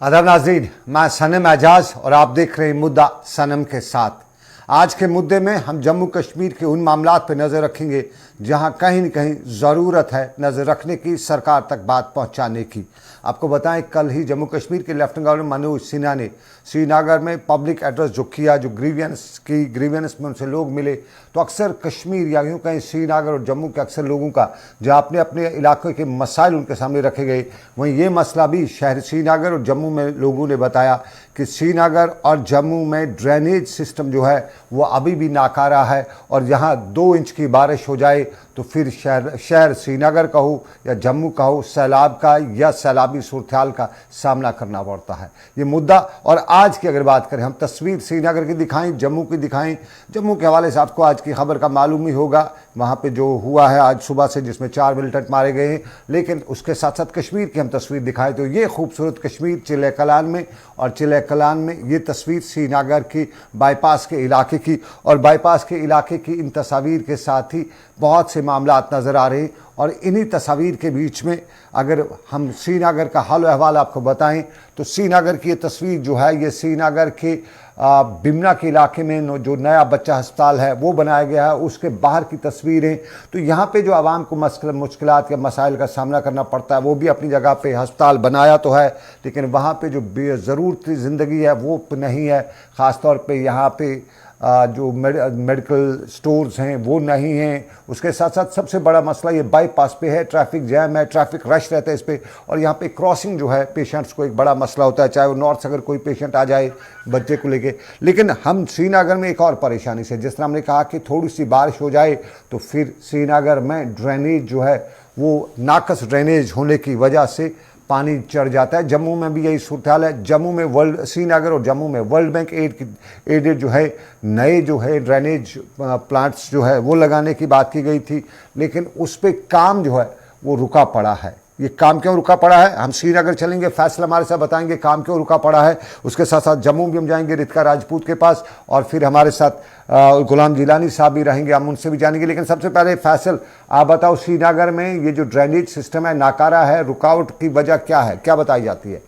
आदाब नाज़रीन, मैं सनम एजाज और आप देख रहे हैं मुद्दा सनम के साथ। आज के मुद्दे में हम जम्मू कश्मीर के उन मामलात पर नज़र रखेंगे जहां कहीं न कहीं ज़रूरत है नज़र रखने की, सरकार तक बात पहुंचाने की। आपको बताएं, कल ही जम्मू कश्मीर के लेफ्टिनेंट गवर्नर मनोज सिन्हा ने श्रीनगर में पब्लिक एड्रेस जो किया, जो ग्रीवियंस में उनसे लोग मिले, तो अक्सर कश्मीर या यूँ कहीं श्रीनगर और जम्मू के अक्सर लोगों का जहाँ अपने अपने इलाके के मसाइल उनके सामने रखे गए, वहीं ये मसला भी शहर श्रीनगर और जम्मू में लोगों ने बताया कि श्रीनगर और जम्मू में ड्रेनेज सिस्टम जो है वो अभी भी नाकारा है और यहाँ 2 इंच की बारिश हो जाए तो फिर शहर श्रीनगर का हो या जम्मू का हो, सैलाब का या सैलाबी सूरत-ए-हाल का सामना करना पड़ता है। ये मुद्दा। और आज की अगर बात करें, हम तस्वीर श्रीनगर की दिखाएं, जम्मू की दिखाएं। जम्मू के हवाले से आपको आज की खबर का मालूम ही होगा, वहाँ पे जो हुआ है आज सुबह से, जिसमें 4 मिलिटेंट मारे गए हैं। लेकिन उसके साथ साथ कश्मीर की हम तस्वीर दिखाएं तो ये खूबसूरत कश्मीर चिले कलान में, और चिले कलान में ये तस्वीर श्रीनगर की बाईपास के इलाके की, और बाईपास के इलाके की इन तस्वीर के साथ ही बहुत से मामलात नज़र आ रहे हैं। और इन्हीं तस्वीर के बीच में अगर हम श्रीनगर का हाल अहवाल आपको बताएं तो श्रीनगर की ये तस्वीर जो है, ये श्रीनगर के बिमना के इलाके में जो नया बच्चा अस्पताल है वो बनाया गया है, उसके बाहर की तस्वीरें। तो यहाँ पे जो आवाम को मुश्किलात या मसाइल का सामना करना पड़ता है, वो भी अपनी जगह पे अस्पताल बनाया तो है, लेकिन वहाँ पे जो ज़रूरती ज़िंदगी है वो नहीं है। ख़ास तौर पे यहाँ पे जो मेडिकल स्टोर्स हैं वो नहीं हैं। उसके साथ साथ सबसे बड़ा मसला ये बाईपास पे है, ट्रैफिक जैम है, ट्रैफिक रश रहता है इस पर। और यहाँ पे क्रॉसिंग जो है पेशेंट्स को एक बड़ा मसला होता है, चाहे वो नॉर्थ से अगर कोई पेशेंट आ जाए बच्चे को लेके। लेकिन हम श्रीनगर में एक और परेशानी से, जिस तरह हमने कहा कि थोड़ी सी बारिश हो जाए तो फिर श्रीनगर में ड्रेनेज जो है वो नाकस ड्रेनेज होने की वजह से पानी चढ़ जाता है। जम्मू में भी यही सूरत हाल है। जम्मू में श्रीनगर और जम्मू में वर्ल्ड बैंक एडेड जो है नए जो है ड्रेनेज प्लांट्स जो है वो लगाने की बात की गई थी, लेकिन उस पर काम जो है वो रुका पड़ा है। ये काम क्यों रुका पड़ा है, हम श्रीनगर चलेंगे, फैसला हमारे साथ बताएंगे काम क्यों रुका पड़ा है। उसके साथ साथ जम्मू भी हम जाएंगे रितिका राजपूत के पास, और फिर हमारे साथ गुलाम जिलानी साहब भी रहेंगे, हम उनसे भी जानेंगे। लेकिन सबसे पहले फैसल, आप बताओ, श्रीनगर में ये जो ड्रेनेज सिस्टम है नाकारा है, रुकावट की वजह क्या है, क्या बताई जाती है?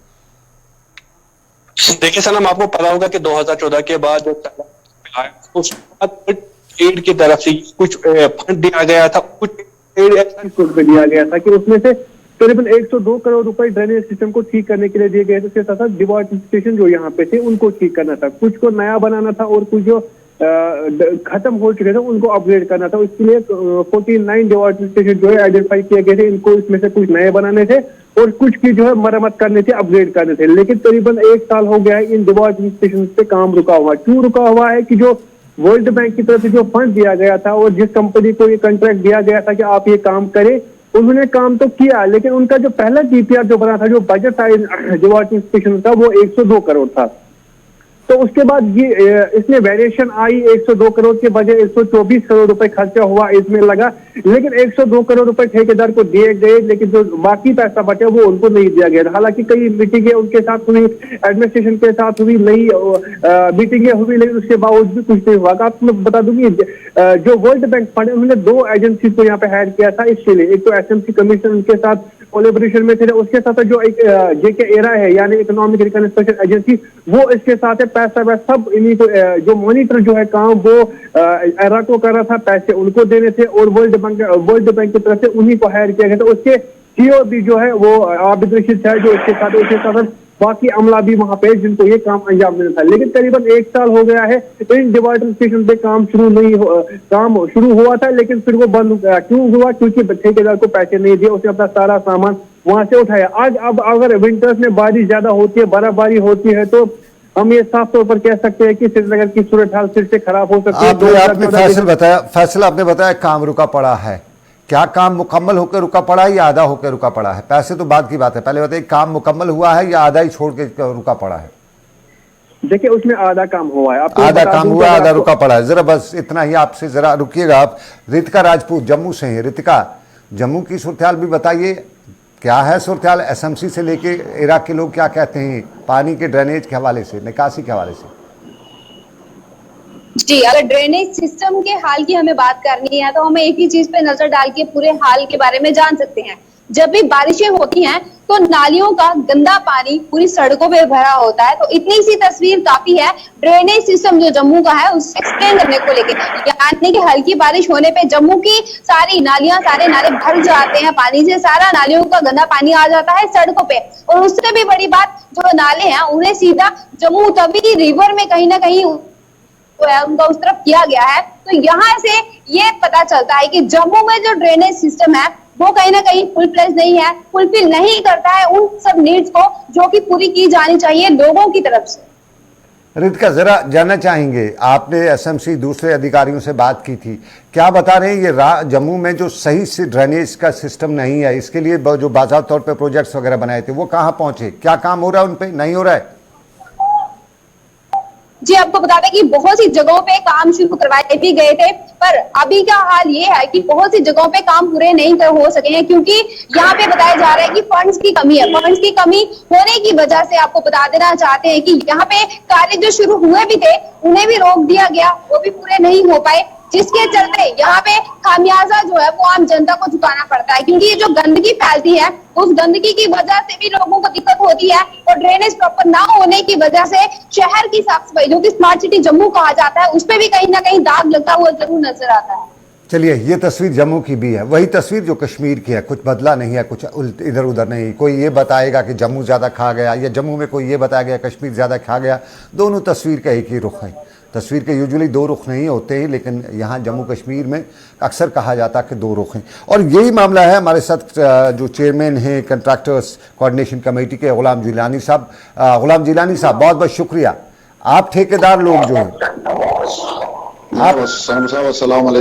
देखिए सनम, आपको पता होगा कि 2014 के बाद उस एड की तरफ से कुछ फंड दिया गया था, कुछ एड एक्शन दिया गया था कि उसमें से करीबन 102 करोड़ रुपए ड्रेनेज सिस्टम को ठीक करने के लिए दिए गए थे। उसके साथ साथ डिवार्टिफिकेशन जो यहाँ पे थे उनको ठीक करना था, कुछ को नया बनाना था और कुछ जो खत्म हो चुके थे उनको अपग्रेड करना था। इसके लिए 49 डिवार्टिफिकेशन जो है आइडेंटिफाई किए गए थे। इनको इसमें से कुछ नए बनाने थे और कुछ की जो है मरम्मत करने थे, अपग्रेड करने थे। लेकिन करीबन 1 साल हो गया है इन डिवार्टिफिकेशन पे काम रुका हुआ। क्यों रुका हुआ है कि जो वर्ल्ड बैंक की तरफ से जो फंड दिया गया था और जिस कंपनी को ये कॉन्ट्रैक्ट दिया गया था कि आप ये काम करें, उन्होंने काम तो किया, लेकिन उनका जो पहला डीपीआर जो बना था, जो बजट था डिवार्टिफिकेशन का, वो 102 करोड़ था। तो उसके बाद ये इसमें वेरिएशन आई, 102 करोड़ के बजाय 124 करोड़ रुपए खर्चा हुआ इसमें लगा। लेकिन 102 करोड़ रुपए ठेकेदार को दिए गए, लेकिन जो बाकी पैसा बचा वो उनको नहीं दिया गया। हालांकि कई मीटिंगें उनके साथ हुई, एडमिनिस्ट्रेशन के साथ हुई, नई मीटिंगें हुई, लेकिन उसके बावजूद भी कुछ नहीं हुआ। आपको मैं बता दूंगी, जो वर्ल्ड बैंक फंड है उन्होंने 2 एजेंसी को यहाँ पे हायर किया था इसके लिए। एक तो एसएमसी कमीशन उनके साथ कोलैबोरेशन में थे, उसके साथ जो एक जेके एरा है यानी इकोनॉमिक रिकंस्ट्रक्शन एजेंसी, वो इसके साथ है। पैसा वैसा सब इन्हीं को, जो मॉनिटर जो है काम वो एरा को कर रहा था, पैसे उनको देने थे और वर्ल्ड बैंक की तरफ से उन्हीं को हायर किया गया था। उसके सीईओ भी जो है वो आबिद रशीद है, जो उसके साथ बाकी अमला भी वहां पे जिनको ये काम अंजाम देना था। लेकिन करीबन 1 साल हो गया है इन डिवार्टिफिकेशन पे काम शुरू हुआ था, लेकिन फिर वो बंद हो गया। क्यों हुआ? क्योंकि ठेकेदार को पैसे नहीं दिए, उसने अपना सारा सामान वहां से उठाया। आज अब अगर विंटर्स में बारिश ज्यादा होती है, बर्फबारी होती है, तो हम ये साफ तौर पर कह सकते हैं कि श्रीनगर की सूरत हाल फिर से खराब हो सकती है। फैसल आपने बताया काम रुका पड़ा है, क्या काम मुकम्मल होकर रुका पड़ा है या आधा होकर रुका पड़ा है? पैसे तो बाद की बात है, पहले बताइए काम मुकम्मल हुआ है या आधा ही छोड़ के रुका पड़ा है? देखिए उसमें आधा काम हुआ है, आधा काम हुआ, आधा रुका पड़ा है। जरा बस इतना ही आपसे जरा रुकिएगा आप। रितिका राजपूत जम्मू से हैं। रितिका, जम्मू की सूरत हाल भी बताइए, क्या है सूरत हाल? एसएमसी से लेके इराक के लोग क्या कहते हैं पानी के ड्रेनेज के हवाले से, निकासी के हवाले से? जी, अगर ड्रेनेज सिस्टम के हाल की हमें बात करनी है तो हमें एक ही चीज पे नजर डाल के पूरे हाल के बारे में जान सकते हैं। जब भी बारिशें होती हैं तो नालियों का गंदा पानी पूरी सड़कों पे भरा होता है। तो इतनी सी तस्वीर काफी है ड्रेनेज सिस्टम जो जम्मू का है उसे एक्सप्लेन करने को लेके, यानी कि हल्की बारिश होने पे जम्मू की सारी नालियां, सारे नाले भर जाते हैं पानी से, सारा नालियों का गंदा पानी आ जाता है सड़कों पे। और उससे भी बड़ी बात, जो नाले हैं उन्हें सीधा जम्मू तवी रिवर में कहीं ना कहीं उनका उस तरफ किया गया है। तो यहाँ से ये पता चलता है कि जम्मू में जो ड्रेनेज सिस्टम है वो कहीं ना कहीं फुल फ्लेज नहीं है, फुलफिल नहीं करता है उन सब नीड्स को जो कि पूरी की जानी चाहिए लोगों की तरफ से। रितिका, जरा जानना चाहेंगे, आपने एसएमसी दूसरे अधिकारियों से बात की थी, क्या बता रहे हैं ये जम्मू में जो सही से ड्रेनेज का सिस्टम नहीं है, इसके लिए जो बाज़ार तौर पे प्रोजेक्ट्स वगैरह बनाए थे वो कहाँ पहुंचे? क्या काम हो रहा है उन पे, नहीं हो रहा है? जी, आपको बता दें कि बहुत सी जगहों पे काम शुरू करवाए भी गए थे, पर अभी का हाल ये है कि बहुत सी जगहों पे काम पूरे नहीं हो सके हैं, क्योंकि यहाँ पे बताया जा रहा है कि फंड्स की कमी है। फंड्स की कमी होने की वजह से आपको बता देना चाहते हैं कि यहाँ पे कार्य जो शुरू हुए भी थे उन्हें भी रोक दिया गया, वो भी पूरे नहीं हो पाए, जिसके चलते यहाँ पे खामियाजा जो है वो आम जनता को चुकाना पड़ता है। क्योंकि ये जो गंदगी फैलती है उस गंदगी की वजह से भी लोगों को दिक्कत होती है, और ड्रेनेज प्रॉपर ना होने की वजह से शहर की साफ सफाई, जो कि स्मार्ट सिटी जम्मू कहा जाता है, उस पर भी कहीं ना कहीं दाग लगता हुआ जरूर नजर आता है। चलिए, ये तस्वीर जम्मू की भी है, वही तस्वीर जो कश्मीर की है, कुछ बदला नहीं है, कुछ इधर उधर नहीं। कोई ये बताएगा कि जम्मू ज़्यादा खा गया, या जम्मू में कोई ये बताया गया कश्मीर ज़्यादा खा गया। दोनों तस्वीर का एक ही रुख है। तस्वीर के यूजुअली दो रुख नहीं होते हैं, लेकिन यहाँ जम्मू कश्मीर में अक्सर कहा जाता है कि दो रुख हैं। और यही मामला है। हमारे साथ जो चेयरमैन हैं कंट्रैक्टर्स कोऑर्डिनेशन कमेटी के, गुलाम जिलानी साहब। गुलाम जिलानी साहब, बहुत बहुत शुक्रिया। आप ठेकेदार लोग जो हैं,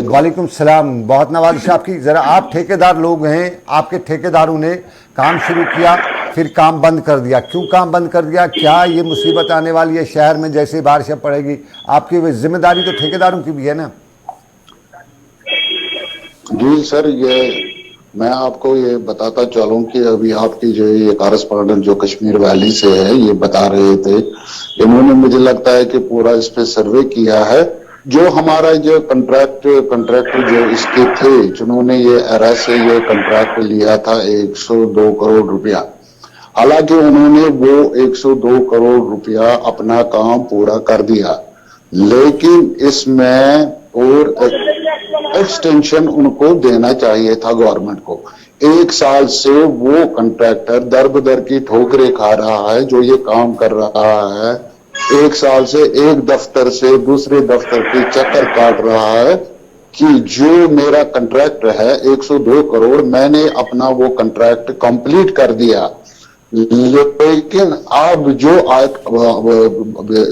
वालेकुम सलाम, बहुत नवाजिश आपकी। ज़रा आप ठेकेदार लोग हैं, आपके ठेकेदारों ने काम शुरू किया फिर काम बंद कर दिया, क्यों काम बंद कर दिया? क्या ये मुसीबत आने वाली है शहर में जैसे बारिशें पड़ेगी? आपकी जिम्मेदारी तो ठेकेदारों की भी है ना? जी सर, ये मैं आपको ये बताता चलूं कि अभी आपकी जो ये कॉरेस्पॉन्डेंट जो कश्मीर वैली से है ये बता रहे थे, इन्होंने मुझे लगता है कि पूरा इस पे सर्वे किया है। जो हमारा जो कंट्रैक्टर जो इसके थे, जिन्होंने ये एरा से ये कंट्रैक्ट लिया था 102 करोड़ रुपया, हालांकि उन्होंने वो 102 करोड़ रुपया अपना काम पूरा कर दिया, लेकिन इसमें और एक्सटेंशन उनको देना चाहिए था गवर्नमेंट को। 1 साल से वो कंट्रैक्टर दर बदर की ठोकरें खा रहा है जो ये काम कर रहा है। 1 साल से एक दफ्तर से दूसरे दफ्तर की चक्कर काट रहा है कि जो मेरा कंट्रैक्ट है 102 करोड़, मैंने अपना वो कंट्रैक्ट कंप्लीट कर दिया, लेकिन अब जो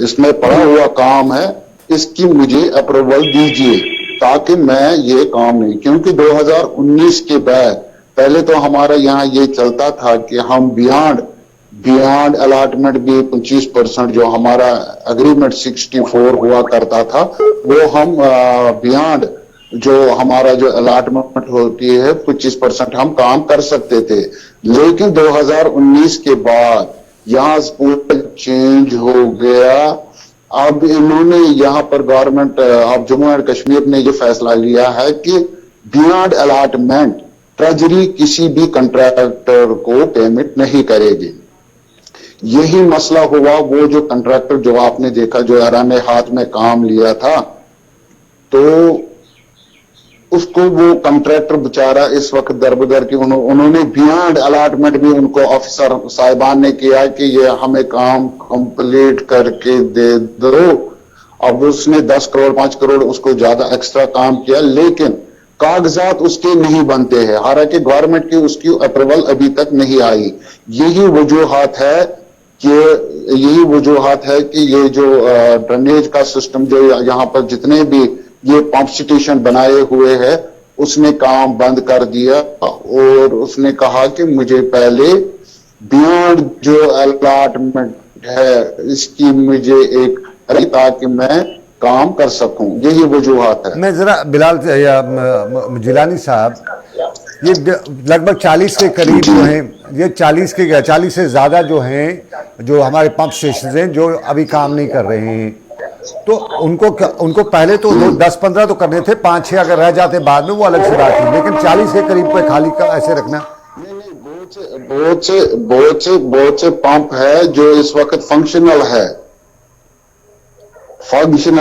इसमें पड़ा हुआ काम है इसकी मुझे अप्रूवल दीजिए ताकि मैं ये काम नहीं, क्योंकि 2019 के बाद पहले तो हमारा यहाँ ये चलता था कि हम बियॉन्ड अलॉटमेंट भी 25% जो हमारा एग्रीमेंट 64 हुआ करता था, वो हम बियॉन्ड जो हमारा जो अलॉटमेंट होती है 25% हम काम कर सकते थे। लेकिन 2019 के बाद यहाँ पूरा चेंज हो गया। अब इन्होंने यहाँ पर government of Jammu and Kashmir ने ये फैसला लिया है कि बियॉन्ड अलॉटमेंट ट्रेजरी किसी भी कंट्रैक्टर को पेमेंट नहीं करेगी। यही मसला हुआ। वो जो कंट्रैक्टर जो आपने देखा जो एरा ने हाथ में काम लिया था, तो उसको वो कंट्रैक्टर बेचारा इस वक्त दरबदर की उन्होंने बियॉन्ड अलॉटमेंट भी उनको ऑफिसर साहिबान ने किया कि ये हमें काम कंप्लीट करके दे दो। अब उसने 10 करोड़ 5 करोड़ उसको ज्यादा एक्स्ट्रा काम किया, लेकिन कागजात उसके नहीं बनते हैं, हालांकि गवर्नमेंट की उसकी अप्रूवल अभी तक नहीं आई। यही वजूहात है कि ये जो ड्रेनेज का सिस्टम जो यहाँ पर जितने भी ये पंप स्टेशन बनाए हुए हैं उसने काम बंद कर दिया, और उसने कहा कि मुझे पहले बियॉन्ड जो अलॉटमेंट है इसकी मुझे एक ताकि मैं काम कर सकूं। यही वजूहात है। मैं जरा बिलाल जिलानी साहब, ये लगभग 40 के करीब जो हैं, ये 40 से ज़्यादा जो हैं जो हमारे पंप स्टेशन हैं जो अभी काम नहीं कर रहे हैं, तो उनको पहले तो 10-15 तो करने थे, 5-6 अगर रह जाते बाद में वो अलग सी बात थी, लेकिन 40 के करीब पे खाली का ऐसे रखना। बहुत से पंप है जो इस वक्त फंक्शनल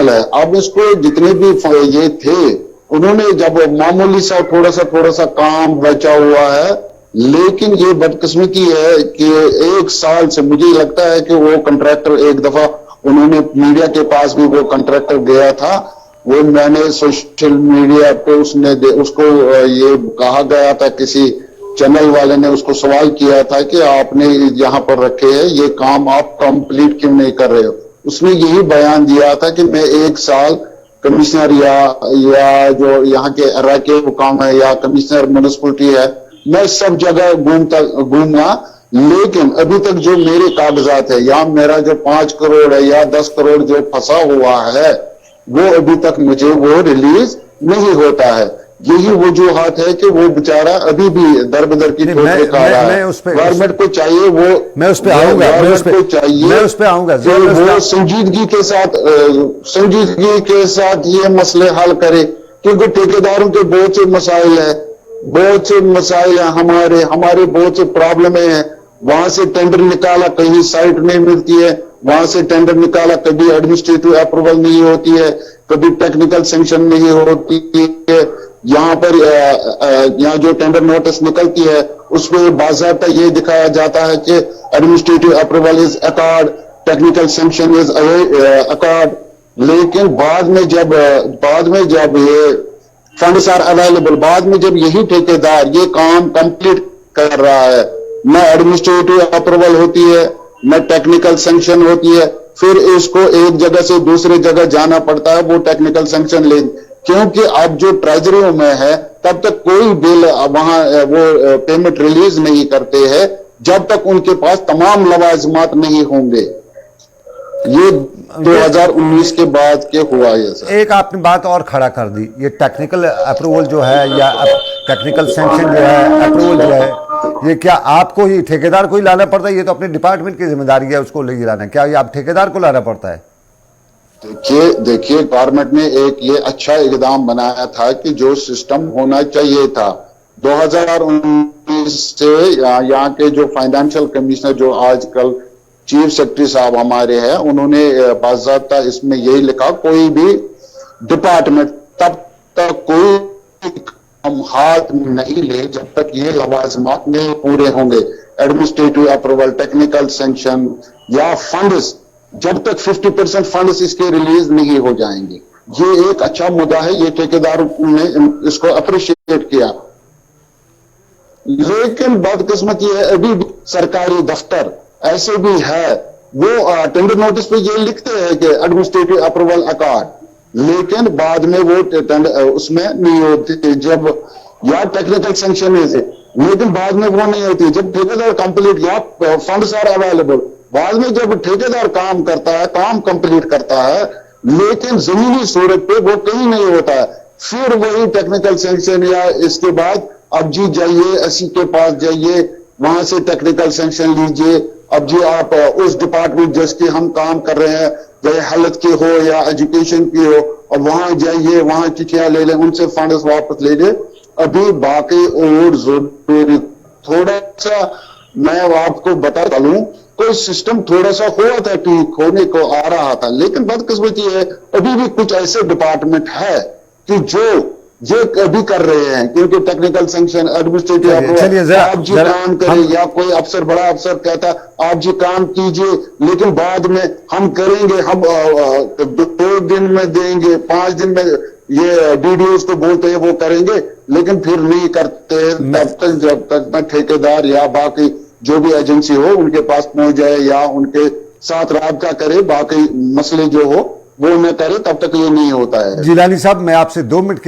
है। अब इसको जितने भी ये थे, उन्होंने जब मामूली सा थोड़ा सा काम बचा हुआ है, लेकिन ये बदकिस्मती है कि 1 साल से मुझे लगता है कि वो कंट्रैक्टर, एक दफा उन्होंने मीडिया के पास भी वो कंट्रैक्टर गया था, वो मैंने सोशल मीडिया पे उसको ये कहा गया था, किसी चैनल वाले ने उसको सवाल किया था कि आपने यहाँ पर रखे हैं, ये काम आप कंप्लीट क्यों नहीं कर रहे हो। उसने यही बयान दिया था कि मैं 1 साल कमिश्नर या जो यहाँ के अराके हुकाम है या कमिश्नर म्युनिसिपलिटी है, मैं सब जगह घूमना, लेकिन अभी तक जो मेरे कागजात है या मेरा जो 5 करोड़ है या 10 करोड़ जो फंसा हुआ है, वो अभी तक मुझे वो रिलीज नहीं होता है। यही वजूहत है कि वो बेचारा अभी भी दर बदर की ठोकरें खा रहा है। गवर्नमेंट को चाहिए मैं उस पे आऊंगा वो संजीदगी के साथ ये मसले हल करे, क्योंकि ठेकेदारों के बहुत से मसाइल है, हमारे बहुत से प्रॉब्लम है। वहां से टेंडर निकाला, कहीं साइट नहीं मिलती है, वहां से टेंडर निकाला, कभी एडमिनिस्ट्रेटिव अप्रूवल नहीं होती है, कभी टेक्निकल सैंक्शन नहीं होती है। यहाँ पर यहाँ जो टेंडर नोटिस निकलती है उसमें बाज़ाब्ता ये दिखाया जाता है कि administrative approval is accord, technical sanction is accord, लेकिन बाद में जब ये फंड्स आर अवेलेबल, बाद में जब यही ठेकेदार ये काम कंप्लीट कर रहा है, न एडमिनिस्ट्रेटिव अप्रूवल होती है, न टेक्निकल सैंक्शन होती है, फिर इसको एक जगह से दूसरी जगह जाना पड़ता है वो टेक्निकल सैंक्शन ले, क्योंकि अब जो ट्रेजरी में है तब तक कोई बिल वहां वो पेमेंट रिलीज नहीं करते हैं जब तक उनके पास तमाम लवाजमात नहीं होंगे। ये 2019 के बाद के हुआ है सर। एक आपने बात और खड़ा कर दी, ये टेक्निकल अप्रूवल जो है या टेक्निकल सैंक्शन जो है, अप्रूवल जो है, ये क्या आपको ही ठेकेदार को ही लाना पड़ता है? ये तो अपने डिपार्टमेंट की जिम्मेदारी है उसको ले लाना, क्या ये आप ठेकेदार को लाना पड़ता है? देखिए गवर्नमेंट ने एक ये अच्छा इकदाम बनाया था कि जो सिस्टम होना चाहिए था 2019 से, यहाँ के जो फाइनेंशियल कमिश्नर जो आजकल चीफ सेक्रेटरी साहब हमारे हैं, उन्होंने बाज़ाब्ता इसमें यही लिखा, कोई भी डिपार्टमेंट तब तक कोई हम हाथ नहीं ले जब तक ये लवाजमात नहीं पूरे होंगे, एडमिनिस्ट्रेटिव अप्रूवल, टेक्निकल सैंक्शन या फंड्स, जब तक 50% फंड्स इसके रिलीज नहीं हो जाएंगे। ये एक अच्छा मुद्दा है, ये ठेकेदारों ने इसको अप्रिशिएट किया, लेकिन बदकिस्मती है अभी भी सरकारी दफ्तर ऐसे भी है, वो टेंडर नोटिस पे ये लिखते हैं कि एडमिनिस्ट्रेटिव अप्रूवल अकॉर्ड, लेकिन बाद में वो टेंडर उसमें नहीं होती, जब या टेक्निकल सैंक्शन है, लेकिन बाद में वो नहीं होती जब ठेकेदार कंप्लीट या फंड्स आर अवेलेबल। बाद में जब ठेकेदार काम करता है, काम कंप्लीट करता है, लेकिन जमीनी सूरत पे वो कहीं नहीं होता है, फिर वही टेक्निकल सैंक्शन या इसके बाद अब जी जाइए एससी के पास जाइए, वहां से टेक्निकल सैंक्शन लीजिए, अब जी आप उस डिपार्टमेंट जिसकी हम काम कर रहे हैं, चाहे हेल्थ की हो या एजुकेशन की हो, और वहां जाइए, वहां चिट्ठियां ले लें, उनसे फंड्स वापस ले लें। अभी बाकी और जरूरी थोड़ा सा मैं आपको बता दूं, कोई सिस्टम थोड़ा सा हुआ था ठीक होने को आ रहा था, लेकिन बदकिस्मती है अभी भी कुछ ऐसे डिपार्टमेंट है कि जो ये अभी कर रहे हैं, क्योंकि टेक्निकल सैंक्शन, एडमिनिस्ट्रेटिव अप्रूवल, आप जी काम करें, या कोई अफसर, बड़ा अफसर कहता आप जी काम कीजिए, लेकिन बाद में हम करेंगे, हम 2 दिन में देंगे, 5 दिन में, ये डीडीओस को बोलते हैं वो करेंगे, लेकिन फिर नहीं करते तब तक जब तक न ठेकेदार या बाकी जो भी एजेंसी हो उनके पास पहुंच जाए या उनके साथ राबता करे, बाकी मसले जो हो वो न करे, तब तक ये नहीं होता है। जिलानी साहब, मैं आपसे 1 मिनट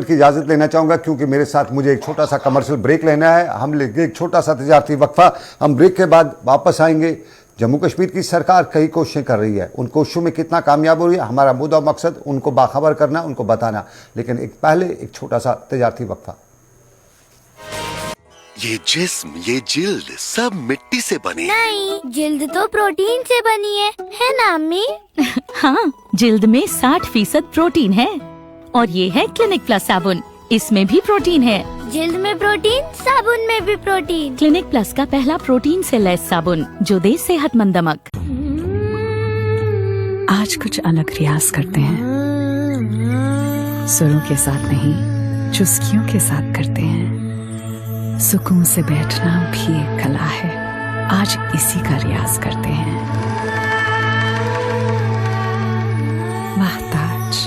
की इजाजत लेना चाहूंगा, क्योंकि मेरे साथ मुझे एक छोटा सा कमर्शियल ब्रेक लेना है। हम लेंगे एक छोटा सा तजारती वक्फा, हम ब्रेक के बाद वापस आएंगे। जम्मू कश्मीर की सरकार कई कोशिशें कर रही है, उन कोशिशों में कितना कामयाब हो रही है, हमारा मुद्दा मकसद उनको बाखबर करना, उनको बताना, लेकिन पहले एक छोटा सा तजारती वक्फा। ये जिस्म, ये जिल्द सब मिट्टी से बने। नहीं, जिल्द तो प्रोटीन से बनी है ना अम्मी? हाँ, जिल्द में 60% प्रोटीन है और ये है क्लिनिक प्लस साबुन, इसमें भी प्रोटीन है। जिल्द में प्रोटीन, साबुन में भी प्रोटीन। क्लिनिक प्लस का पहला प्रोटीन से लैस साबुन जो दे सेहतमंद दमक। आज कुछ अलग रियाज करते हैं, सुरों के साथ नहीं, चुस्कियों के साथ करते हैं। सुकून से बैठना भी एक कला है, आज इसी का रियाज करते हैं। महताज।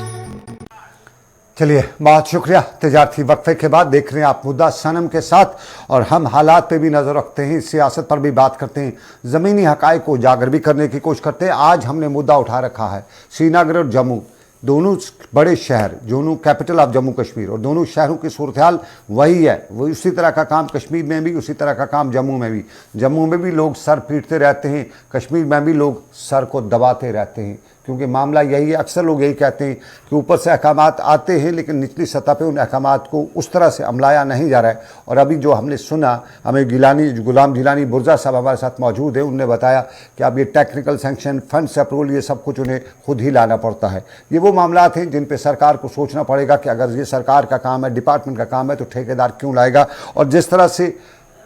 चलिए, बहुत शुक्रिया। तजारती वक्फे के बाद देख रहे हैं आप मुद्दा सनम के साथ, और हम हालात पे भी नज़र रखते हैं, सियासत पर भी बात करते हैं, ज़मीनी हक़ाइक़ को उजागर भी करने की कोशिश करते हैं। आज हमने मुद्दा उठा रखा है श्रीनगर और जम्मू, दोनों बड़े शहर, दोनों कैपिटल ऑफ जम्मू कश्मीर, और दोनों शहरों की सूरत हाल वही है। वही उसी तरह का काम कश्मीर में भी, उसी तरह का काम जम्मू में भी। जम्मू में भी लोग सर पीटते रहते हैं, कश्मीर में भी लोग सर को दबाते रहते हैं, क्योंकि मामला यही है। अक्सर लोग यही कहते हैं कि ऊपर से अहकामात आते हैं लेकिन निचली सतह पे उन अहकामात को उस तरह से अमलाया नहीं जा रहा है। और अभी जो हमने सुना, हमें गुलाम जिलानी बुर्जा साहब हमारे साथ मौजूद है, उनने बताया कि अब ये टेक्निकल सैंक्शन, फंड्स अप्रूवल, ये सब कुछ उन्हें खुद ही लाना पड़ता है। ये वो मामला हैं जिन पर सरकार को सोचना पड़ेगा कि अगर ये सरकार का काम है, डिपार्टमेंट का काम है, तो ठेकेदार क्यों लाएगा। और जिस तरह से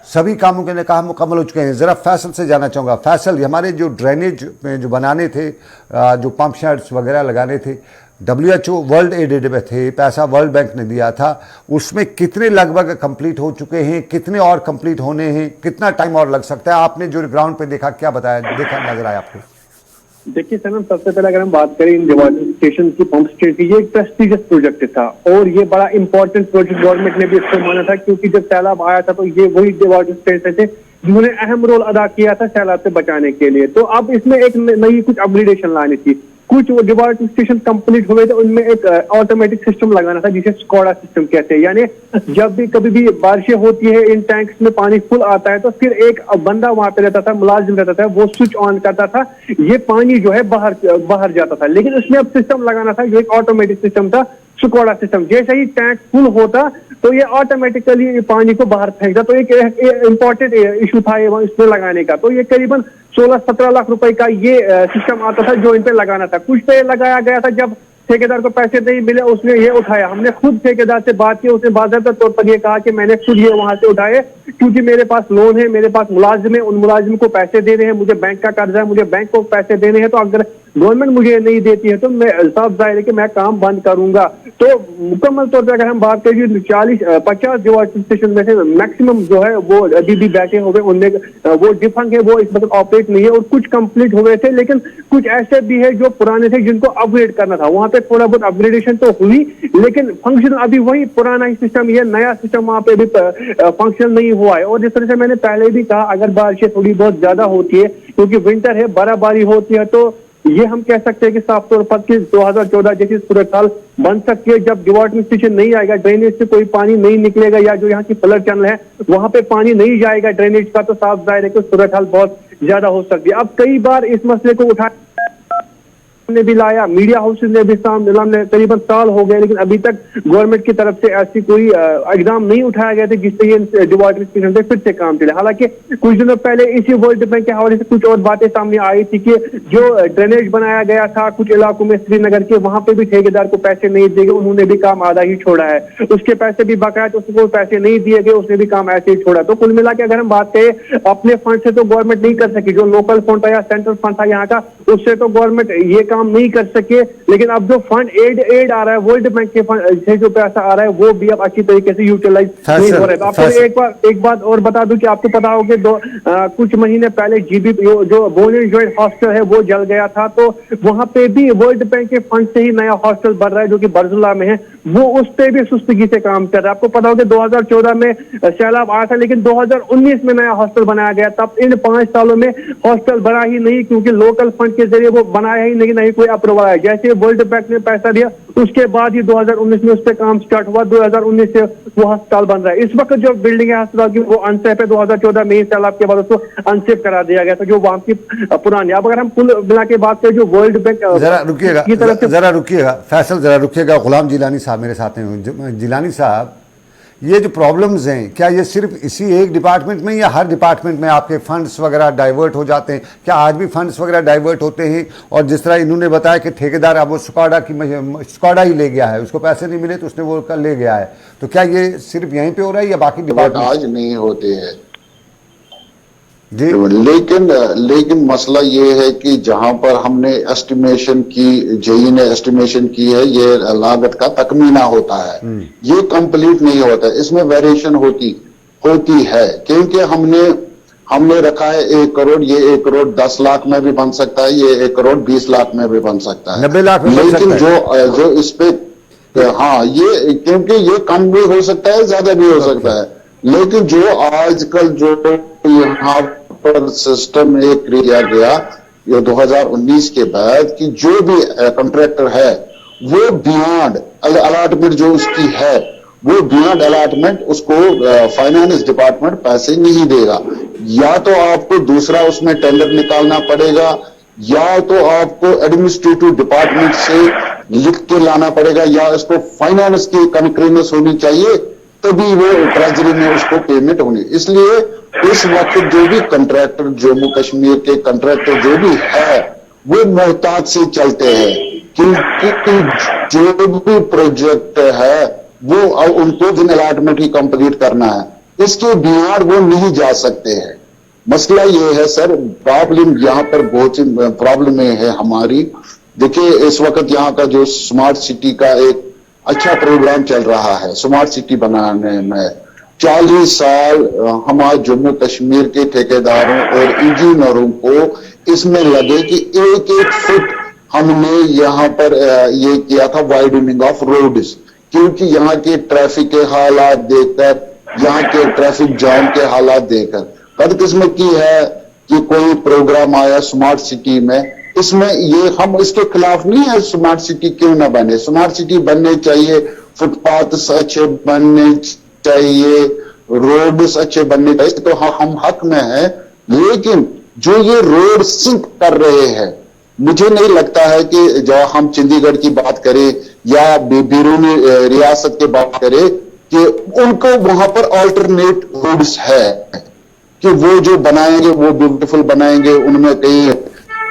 सभी कामों के काम मुकम्मल हो चुके हैं। ज़रा फैसल से जाना चाहूँगा। फैसल, हमारे जो ड्रेनेज में जो बनाने थे, जो पंप शेड्स वगैरह लगाने थे, WHO वर्ल्ड एडेड में थे, पैसा वर्ल्ड बैंक ने दिया था, उसमें कितने लगभग कंप्लीट हो चुके हैं, कितने और कंप्लीट होने हैं, कितना टाइम और लग सकता है? आपने जो ग्राउंड पे देखा, क्या बताया, देखा, नजर आया आपको? देखिए सनम, सबसे पहले अगर हम बात करें इन डिवाटरिफिकेशन की, पंप स्टेट की, ये एक प्रेस्टिजियस प्रोजेक्ट था और ये बड़ा इंपॉर्टेंट प्रोजेक्ट गवर्नमेंट ने भी इसको माना था, क्योंकि जब सैलाब आया था तो ये वही डिवाटरिफिकेशन थे जिन्होंने अहम रोल अदा किया था सैलाब से बचाने के लिए। तो अब इसमें एक नई कुछ अपग्रेडेशन लानी थी। कुछ डिवाटरिफिकेशन कंप्लीट हुए थे, उनमें एक ऑटोमेटिक सिस्टम लगाना था जिसे स्कॉडा सिस्टम कहते हैं। यानी जब भी कभी भी बारिशें होती है, इन टैंक्स में पानी फुल आता है, तो फिर एक बंदा वहां पे रहता था, मुलाजिम रहता था, वो स्विच ऑन करता था, ये पानी जो है बाहर जाता था। लेकिन उसमें अब सिस्टम लगाना था जो एक ऑटोमेटिक सिस्टम था, स्कॉडा सिस्टम। जैसे ही टैंक फुल होता तो ये ऑटोमेटिकली पानी को बाहर फेंकता। तो एक इंपॉर्टेंट इशू था इसमें लगाने का। तो ये करीबन 16-17 लाख रुपए का ये सिस्टम आता था जो इन पे लगाना था। कुछ पे लगाया गया था, जब ठेकेदार को पैसे नहीं मिले उसने ये उठाया। हमने खुद ठेकेदार से बात की, उसने बाकायदा तौर पर ये कहा कि मैंने खुद ये वहां से उठाए, क्योंकि मेरे पास लोन है, मेरे पास मुलाजिम है, उन मुलाजिम को पैसे देने हैं, मुझे बैंक का कर्जा है, मुझे बैंक को पैसे देने हैं। तो अगर गवर्नमेंट मुझे नहीं देती है तो मैं साफ जाहिर है कि मैं काम बंद करूंगा। तो मुकम्मल तौर पर अगर हम बात करें 40-50 डिवाटरिफिकेशन में से मैक्सिमम जो है वो अभी भी बैठे हुए, उनमें वो डिफंग है, वो इस वक्त ऑपरेट नहीं है, और कुछ कंप्लीट हुए थे। लेकिन कुछ ऐसे भी है जो पुराने थे जिनको अपग्रेड करना था। वहां पे थोड़ा बहुत अपग्रेडेशन तो हुई, लेकिन फंक्शन अभी वही पुराना ही सिस्टम, ये नया सिस्टम वहां पे भी फंक्शन नहीं हुआ है। और जिस तरह से मैंने पहले भी कहा, अगर बारिशें थोड़ी बहुत ज्यादा होती है, क्योंकि विंटर है, बर्फबारी होती है, तो ये हम कह सकते हैं कि साफ तौर पर कि 2014 जैसी सूरत हाल बन सकती है। जब डिवाटरिफिकेशन नहीं आएगा, ड्रेनेज से कोई पानी नहीं निकलेगा, या जो यहाँ की फ्लड चैनल है वहां पे पानी नहीं जाएगा ड्रेनेज का, तो साफ जाहिर है कि सूरत हाल बहुत ज्यादा हो सकती है। अब कई बार इस मसले को उठा ने भी लाया, मीडिया हाउसेज ने भी सामने, करीबन साल हो गए, लेकिन अभी तक गवर्नमेंट की तरफ से ऐसी कोई एग्जाम नहीं उठाया गया था जिससे ये डिवाटरिफिकेशन पे फिर से काम चले। हालांकि कुछ दिनों पहले इसी वर्ल्ड बैंक के हवाले से कुछ और बातें सामने आई थी कि जो ड्रेनेज बनाया गया था कुछ इलाकों में श्रीनगर के, वहां पे भी ठेकेदार को पैसे नहीं दिए गए, उन्होंने भी काम आधा ही छोड़ा है। उसके पैसे भी बकाया, तो उसको पैसे नहीं दिए गए, उसने भी काम ऐसे ही छोड़ा। तो कुल मिला के अगर हम बात करें, अपने फंड से तो गवर्नमेंट नहीं कर सकी, जो लोकल फंड था या सेंट्रल फंड था यहाँ का, उससे तो गवर्नमेंट ये काम नहीं कर सके। लेकिन अब जो फंड एड आ रहा है, वर्ल्ड बैंक के फंड से जो पैसा आ रहा है, वो भी अब अच्छी तरीके से यूटिलाइज नहीं हो रहा है। आपको एक बात और बता दूं कि आपको पता हो कि कुछ महीने पहले जीबी जो बोर्न जॉइंट हॉस्टल है वो जल गया था, तो वहां पे भी वर्ल्ड बैंक के फंड से ही नया हॉस्टल बन रहा है जो कि बरजुल्ला में है, वो उस पे भी सुस्तगी से काम कर रहा है। आपको पता हो कि 2014 में सैलाब आया था, लेकिन 2019 में नया हॉस्टल बनाया गया। तब इन 5 सालों में हॉस्टल बना ही नहीं, क्योंकि लोकल फंड के जरिए वो बनाया ही नहीं कोई अप्रूवल आया। जैसे वर्ल्ड बैंक ने पैसा दिया, उसके बाद ही 2019 में उस पर काम स्टार्ट हुआ, 2019 से वो अस्पताल बन रहा है। इस वक्त जो बिल्डिंग है अस्पताल की, वो अनसेफ है। 2014 में ही सैलाब के बाद उसको अनसेफ करा दिया गया था, जो वहां की पुरानी। अब अगर हम कुल मिला के बात करें, जो वर्ल्ड बैंक जरा रुकिएगा फैसल, जरा रुकिएगा। गुलाम जिलानी साहब मेरे साथ हैं। जिलानी साहब, ये जो प्रॉब्लम्स हैं, क्या ये सिर्फ इसी एक डिपार्टमेंट में या हर डिपार्टमेंट में आपके फंड्स वगैरह डाइवर्ट हो जाते हैं? क्या आज भी फंड्स वगैरह डाइवर्ट होते हैं? और जिस तरह इन्होंने बताया कि ठेकेदार अब वो स्कॉडा ही ले गया है, उसको पैसे नहीं मिले तो उसने वो कर ले गया है, तो क्या ये सिर्फ यहीं पे हो रहा है या बाकी डिपार्टमेंट? आज नहीं होते हैं जी, लेकिन मसला ये है कि जहां पर हमने एस्टिमेशन की, जेई ने एस्टिमेशन की है, ये लागत का तकमीना होता है, ये कंप्लीट नहीं होता है, इसमें वेरिएशन होती है, क्योंकि हमने रखा है 1 करोड़, ये 1 करोड़ 10 लाख में भी बन सकता है, ये 1 करोड़ 20 लाख में भी बन सकता है, 90 लाख में बन सकता है। लेकिन जो इस पे, हाँ, ये क्योंकि ये कम भी हो सकता है, ज्यादा भी हो सकता है, लेकिन जो आजकल जो यहाँ पर सिस्टम एक किया गया ये 2019 के बाद कि जो भी कॉन्ट्रैक्टर है वो बियॉन्ड अलॉटमेंट जो उसकी है, वो बियॉन्ड अलॉटमेंट उसको फाइनेंस डिपार्टमेंट पैसे नहीं देगा, या तो आपको दूसरा उसमें टेंडर निकालना पड़ेगा, या तो आपको एडमिनिस्ट्रेटिव डिपार्टमेंट से लिख के लाना पड़ेगा, या इसको फाइनेंस की कंक्रीनेस होनी चाहिए, तभी वो ट्रेजरी में उसको पेमेंट होनी। इसलिए इस वक्त जो भी कॉन्ट्रैक्टर, जम्मू कश्मीर के कॉन्ट्रैक्टर जो भी है, वो मोहताज से चलते हैं, क्योंकि जो भी प्रोजेक्ट है वो उनको दिन अलॉटमेंट ही कंप्लीट करना है, इसके बियॉन्ड वो नहीं जा सकते हैं। मसला ये है सर, प्रॉब्लम यहाँ पर बहुत सी प्रॉब्लम है हमारी। देखिए, इस वक्त यहाँ का जो स्मार्ट सिटी का एक अच्छा प्रोग्राम चल रहा है, स्मार्ट सिटी बनाने में 40 साल हमारे जम्मू कश्मीर के ठेकेदारों और इंजीनियरों को इसमें लगे कि एक एक फुट हमने यहाँ पर ये किया था वाइडनिंग ऑफ रोड्स, क्योंकि यहाँ के ट्रैफिक के हालात देखकर, यहाँ के ट्रैफिक जाम के हालात देखकर बदकिस्मती है कि कोई प्रोग्राम आया स्मार्ट सिटी में, इसमें ये हम इसके खिलाफ नहीं है, स्मार्ट सिटी क्यों ना बने, स्मार्ट सिटी बनने चाहिए, फुटपाथ अच्छे बनने चाहिए, रोड्स अच्छे बनने चाहिए, तो हम हक में है। लेकिन जो ये रोड सिंक कर रहे हैं, मुझे नहीं लगता है कि जो हम चंडीगढ़ की बात करें या बिरूनी रियासत की बात करें कि उनको वहां पर अल्टरनेट रोड्स है कि वो जो बनाएंगे वो ब्यूटीफुल बनाएंगे, उनमें कई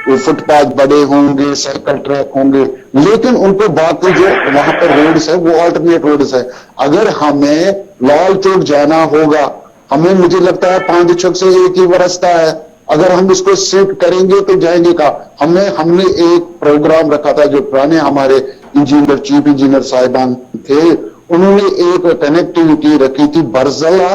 फुटपाथ बड़े होंगे, साइकिल ट्रैक होंगे, लेकिन उनको बाकी जो वहां पर रोड्स है वो अल्टरनेट रोड्स है। अगर हमें लाल चौक जाना होगा, हमें मुझे लगता है 5 चौक से एक ही रास्ता है, अगर हम इसको सेट करेंगे तो जाएंगे का। हमने एक प्रोग्राम रखा था, जो पुराने हमारे इंजीनियर, चीफ इंजीनियर साहिबान थे, उन्होंने एक कनेक्टिविटी रखी थी बरजला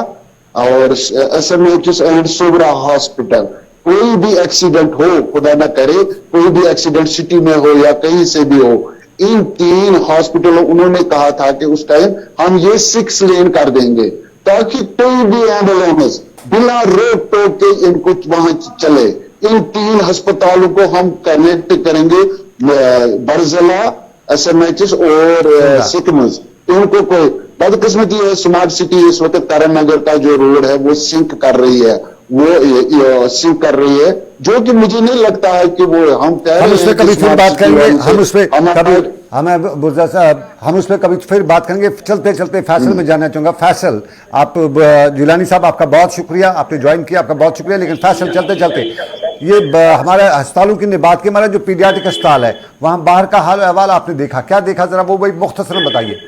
और SMH एंड सोबरा हॉस्पिटल। कोई भी एक्सीडेंट हो, खुदा ना करे, कोई भी एक्सीडेंट सिटी में हो या कहीं से भी हो, इन 3 हॉस्पिटलों उन्होंने कहा था कि उस टाइम हम ये 6 लेन कर देंगे ताकि कोई भी एम्बुलेंस बिना रोक टोक के इनको वहां चले। इन 3 अस्पतालों को हम कनेक्ट करेंगे, बरजला, SMH और सिकमस। इनको कोई बदकिस्मती है, स्मार्ट सिटी इस वक्त करण नगर का जो रोड है वो सिंक कर रही है, वो सिंक कर रही है, जो कि मुझे नहीं लगता है कि वो हम उस पर कभी फिर बात करेंगे, हम उस पर कभी, हमें बुर्जा साहब, हम उस पर कभी फिर बात करेंगे। चलते चलते फैसल में जानना चाहूंगा। फैसल, आप जिलानी साहब, आपका बहुत शुक्रिया, आपने ज्वाइन किया, आपका बहुत शुक्रिया। लेकिन फैसल, चलते चलते ये हमारे अस्पतालों की बात की, हमारा जो पीडियाट्रिक अस्पताल है वहां बाहर का हाल अहवाल आपने देखा, क्या देखा, जरा वो भाई मुख्तसरन बताइए।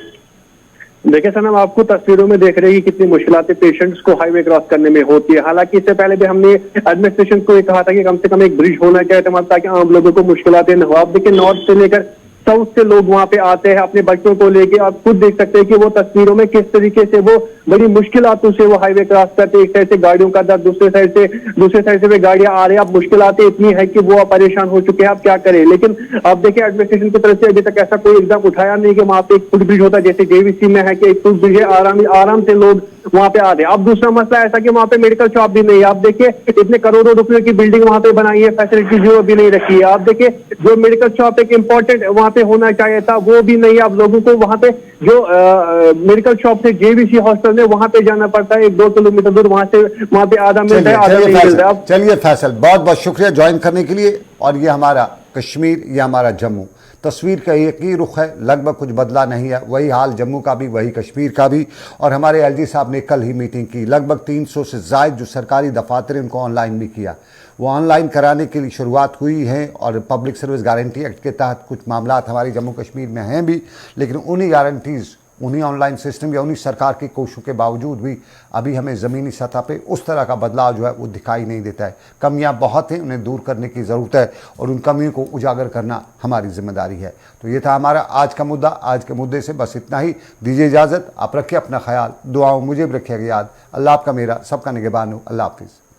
देखिए सनम, आपको तस्वीरों में देख रहे हैं कि कितनी मुश्किलातें पेशेंट्स को हाईवे क्रॉस करने में होती है। हालांकि इससे पहले भी हमने एडमिनिस्ट्रेशन को ये कहा था कि कम से कम एक ब्रिज होना चाहिए ताकि आम लोगों को मुश्किलातें न हो। आप देखिए, नॉर्थ से लेकर साउथ से लोग वहां पे आते हैं अपने बच्चों को लेके। आप खुद देख सकते हैं कि वो तस्वीरों में किस तरीके से वो बड़ी मुश्किलातों से वो हाईवे क्रॉस करते हैं। एक साइड से गाड़ियों का दर, दूसरे साइड से वे गाड़ियां आ रही है। अब मुश्किलातें इतनी है कि वो परेशान हो चुके हैं, आप क्या करें। लेकिन आप देखिए, एडमिनिस्ट्रेशन की तरफ से अभी तक ऐसा कोई एकदम उठाया नहीं कि वहां पे एक फुट ब्रिज होता है, जैसे JVC में है कि एक फुट ब्रिज है, आराम से लोग वहां पे आते हैं। अब दूसरा मसला ऐसा कि वहां पे मेडिकल शॉप भी नहीं है। आप देखिए, इतने करोड़ों रुपए की बिल्डिंग वहां पे बनाई है, फैसिलिटी जो भी नहीं रखी है। आप देखिए, जो मेडिकल शॉप एक इंपॉर्टेंट वहां पे होना चाहिए था वो भी नहीं है। आप लोगों को वहां पे जो मेडिकल शॉप से JVC हॉस्पिटल में वहां पे जाना पड़ता है, 1-2 किलोमीटर दूर, वहां पे आधा मिलता है, आधा नहीं मिलता है। चलिए फैसल, बहुत बहुत शुक्रिया ज्वाइन करने के लिए। और ये हमारा कश्मीर, ये हमारा जम्मू। तस्वीर का एक ही रुख है, लगभग कुछ बदला नहीं है। वही हाल जम्मू का भी, वही कश्मीर का भी। और हमारे एलजी साहब ने कल ही मीटिंग की, लगभग 300 से ज़ायद जो सरकारी दफातर हैं उनको ऑनलाइन भी किया। वो ऑनलाइन कराने के लिए शुरुआत हुई है और पब्लिक सर्विस गारंटी एक्ट के तहत कुछ मामला हमारी जम्मू कश्मीर में हैं भी, लेकिन उन्हीं गारंटीज़, उन्हीं ऑनलाइन सिस्टम या उन्हीं सरकार की कोशिशों के बावजूद भी अभी हमें ज़मीनी सतह पे उस तरह का बदलाव जो है वो दिखाई नहीं देता है। कमियां बहुत हैं, उन्हें दूर करने की ज़रूरत है और उन कमियों को उजागर करना हमारी जिम्मेदारी है। तो ये था हमारा आज का मुद्दा। आज के मुद्दे से बस इतना ही। दीजिए इजाज़त। आप रखिए अपना ख्याल, दुआओं मुझे भी रखिएगा याद। अल्लाह आपका मेरा सबका निगहबान हो। अल्लाह हाफिज़।